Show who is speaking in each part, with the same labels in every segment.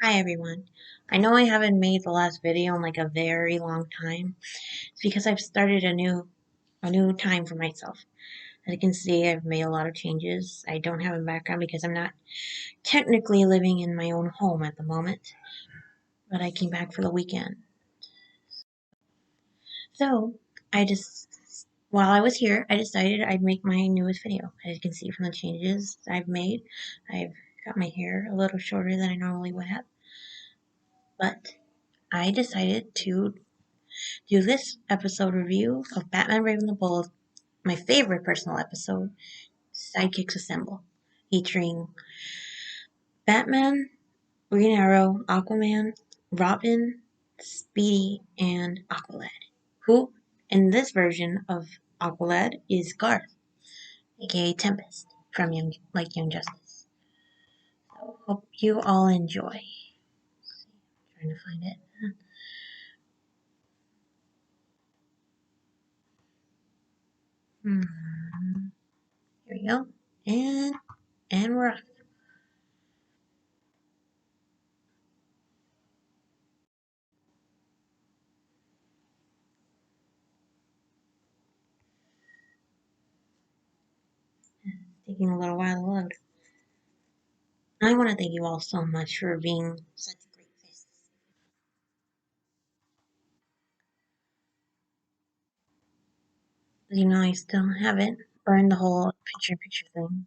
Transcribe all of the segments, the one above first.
Speaker 1: Hi everyone. I know I haven't made the last video in like a very long time. It's because I've started a new time for myself. As you can see, I've made a lot of changes. I don't have a background because I'm not technically living in my own home at the moment, but I came back for the weekend. So, I just while I was here, I decided I'd make my newest video. As you can see from the changes I've made, I've got my hair a little shorter than I normally would have, but I decided to do this episode review of Batman Brave and the Bold, my favorite personal episode, Sidekicks Assemble, featuring Batman, Green Arrow, Aquaman, Robin, Speedy, and Aqualad, who, in this version of Aqualad, is Garth, aka Tempest, from Young Justice. So, hope you all enjoy. Trying to find it. Here we go. And we're off. Taking a little while to load. I want to thank you all so much for being such great fans. I still haven't learned the whole picture-in-picture thing.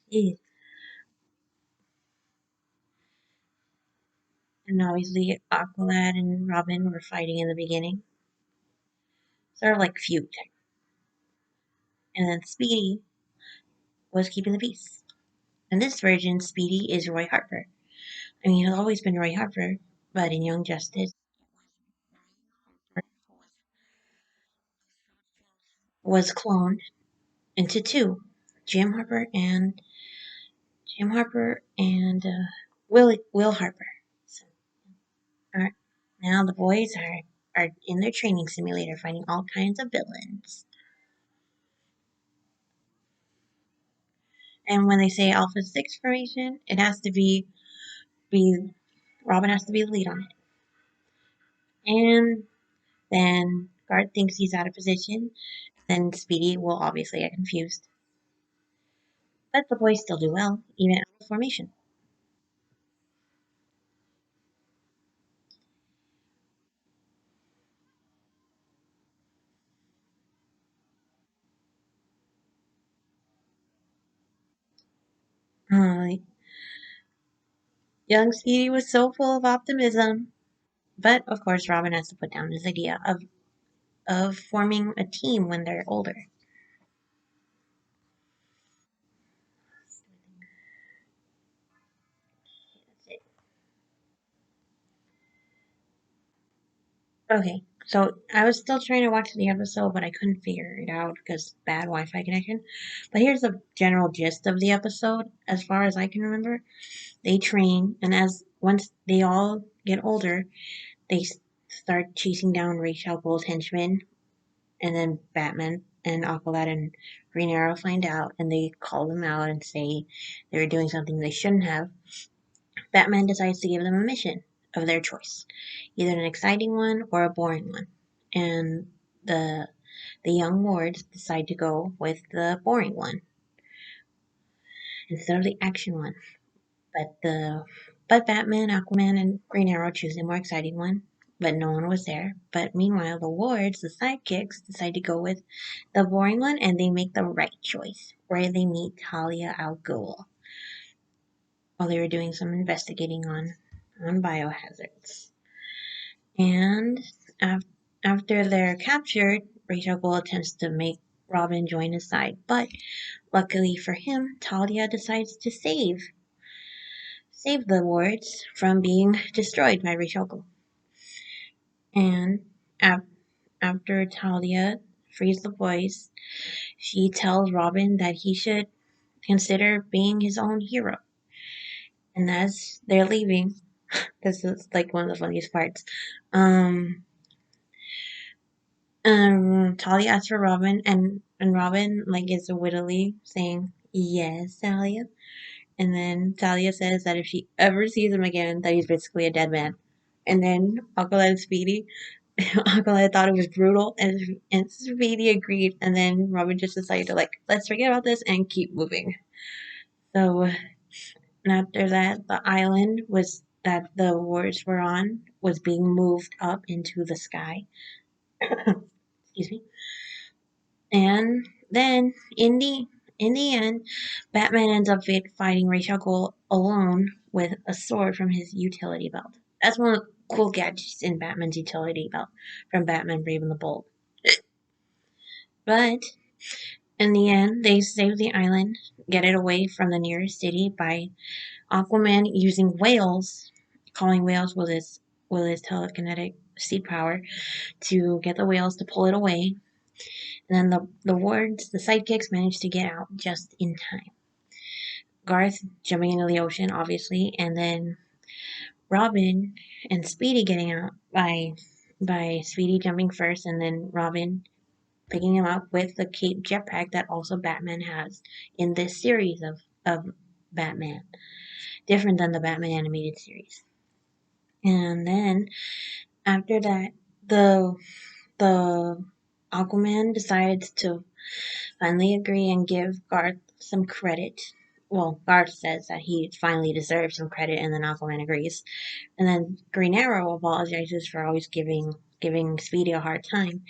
Speaker 1: Yeah. And obviously, Aqualad and Robin were fighting in the beginning, sort of like feud. And then Speedy was keeping the peace. In this version, Speedy is Roy Harper. I mean, he's always been Roy Harper, but in Young Justice, was cloned into two, Jim Harper and Will Harper. So, now the boys are in their training simulator fighting all kinds of villains. And when they say Alpha 6 formation, it has to be Robin has to be the lead on it. And then Guard thinks he's out of position. Then Speedy will obviously get confused. But the boys still do well, even out of formation. Uh, young Speedy was so full of optimism. But of course, Robin has to put down his idea of forming a team when they're older. Okay, so I was still trying to watch the episode, but I couldn't figure it out because bad Wi-Fi connection. But here's the general gist of the episode, as far as I can remember. They train, and as once they all get older, they start chasing down Ra's al Ghul's henchmen, and then Batman and Aqualad and Green Arrow find out, and they call them out and say they were doing something they shouldn't have. Batman decides to give them a mission of their choice, either an exciting one or a boring one. And the young wards decide to go with the boring one instead of the action one. But Batman, Aquaman, and Green Arrow choose the more exciting one. But no one was there. But meanwhile, the wards, the sidekicks, decide to go with the boring one, and they make the right choice, where they meet Talia al Ghul while they were doing some investigating on biohazards. And after they're captured, Ra's al Ghul attempts to make Robin join his side, but luckily for him, Talia decides to save the wards from being destroyed by Ra's al Ghul. And after Talia frees the boys, she tells Robin that he should consider being his own hero. And as they're leaving, This is like one of the funniest parts. Um, Talia asks for Robin, and Robin like is wittily saying yes, Talia. And then Talia says that if she ever sees him again, that he's basically a dead man. And then Uncle and Speedy, Uncle Ed thought it was brutal, and Speedy agreed. And then Robin just decided to like, let's forget about this and keep moving. So and after that, the island was that the wards were on was being moved up into the sky. Excuse me. And then in the end, Batman ends up fighting Ra's al Ghul alone with a sword from his utility belt. That's one of the cool gadgets in Batman's utility belt from Batman Brave and the Bold. But in the end, they save the island, get it away from the nearest city by Aquaman using whales, calling whales with his telekinetic seed power to get the whales to pull it away. And then the wards, the sidekicks, managed to get out just in time. Garth jumping into the ocean, obviously, and then Robin and Speedy getting out by Speedy jumping first, and then Robin picking him up with the cape jetpack that also Batman has in this series of Batman, different than the Batman animated series. And then after that, the Aquaman decides to finally agree and give Garth some credit. Well, Garth says that he finally deserves some credit, and then Aquaman agrees. And then Green Arrow apologizes for always giving Speedy a hard time.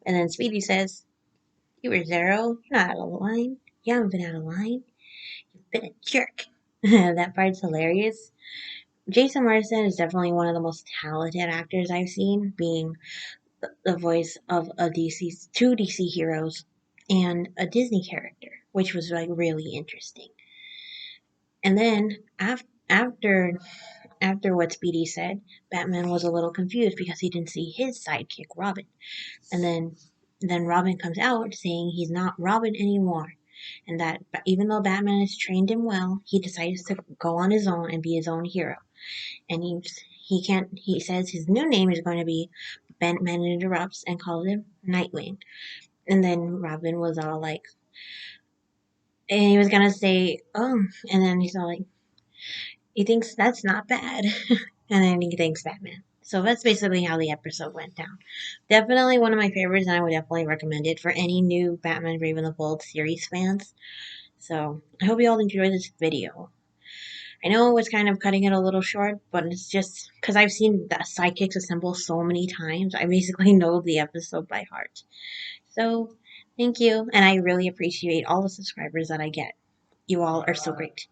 Speaker 1: And then Speedy says, "You were Zero. You're not out of line. You haven't been out of line. You've been a jerk." That part's hilarious. Jason Marsden is definitely one of the most talented actors I've seen, being the voice of two DC heroes and a Disney character, which was like really interesting. And then after what Speedy said, Batman was a little confused because he didn't see his sidekick Robin. And then Robin comes out saying he's not Robin anymore, and that even though Batman has trained him well, he decides to go on his own and be his own hero. And he can't. He says his new name is going to be Batman Interrupts and calls him Nightwing. And then Robin was all like, and he was gonna say, oh, and then he's all like, he thinks that's not bad, and then he thanks Batman. So that's basically how the episode went down. Definitely one of my favorites, and I would definitely recommend it for any new Batman Brave and the Bold series fans. So I hope you all enjoyed this video. I know it's kind of cutting it a little short, but it's just because I've seen the sidekicks assemble so many times. I basically know the episode by heart. So thank you, and I really appreciate all the subscribers that I get. You all are so great.